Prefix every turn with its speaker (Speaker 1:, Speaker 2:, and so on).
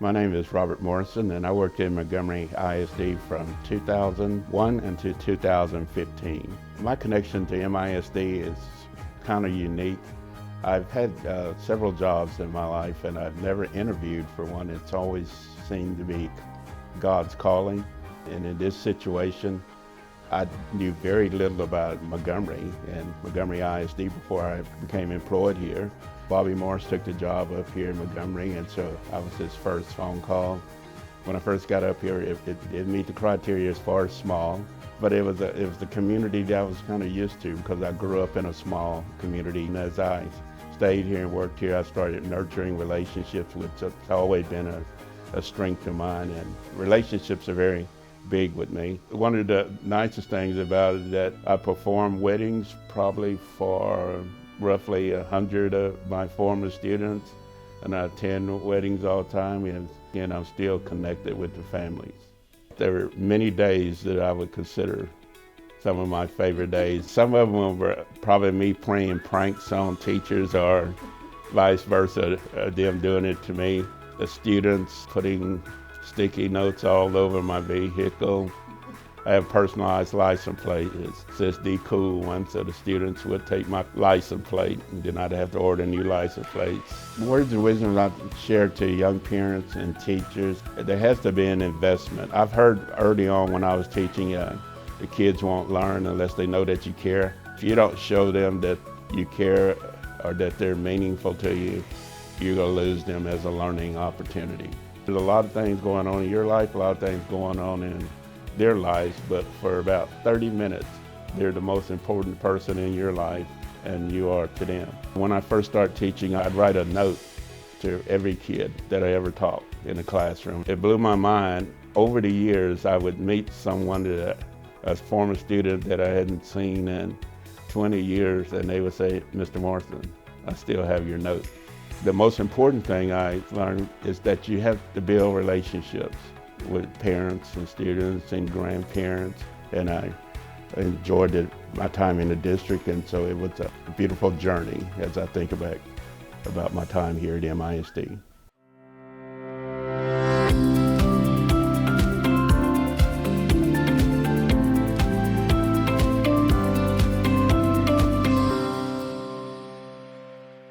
Speaker 1: My name is Robert Morrison, and I worked in Montgomery ISD from 2001 until 2015. My connection to MISD is kind of unique. I've had several jobs in my life, and I've never interviewed for one. It's always seemed to be God's calling. And in this situation, I knew very little about Montgomery and Montgomery ISD before I became employed here. Bobby Morris took the job up here in Montgomery, and so I was his first phone call. When I first got up here, it didn't meet the criteria as far as small, but it was the community that I was kind of used to because I grew up in a small community. And as I stayed here and worked here, I started nurturing relationships, which has always been a strength of mine, and relationships are very big with me. One of the nicest things about it is that I perform weddings probably for roughly 100 of my former students, and I attend weddings all the time, and again, I'm still connected with the families. There are many days that I would consider some of my favorite days. Some of them were probably me playing pranks on teachers or vice versa, them doing it to me. The students putting sticky notes all over my vehicle. I have personalized license plate. It says "D Cool" one, so the students would take my license plate, and then I'd have to order new license plates. Words of wisdom I've shared to young parents and teachers, there has to be an investment. I've heard early on when I was teaching, the kids won't learn unless they know that you care. If you don't show them that you care or that they're meaningful to you, you're gonna lose them as a learning opportunity. There's a lot of things going on in your life, a lot of things going on in their lives, but for about 30 minutes, they're the most important person in your life, and you are to them. When I first started teaching, I'd write a note to every kid that I ever taught in the classroom. It blew my mind. Over the years, I would meet someone, a former student that I hadn't seen in 20 years, and they would say, "Mr. Morrison, I still have your note." The most important thing I learned is that you have to build relationships with parents and students and grandparents, and I enjoyed my time in the district, and so it was a beautiful journey as I think about my time here at MISD.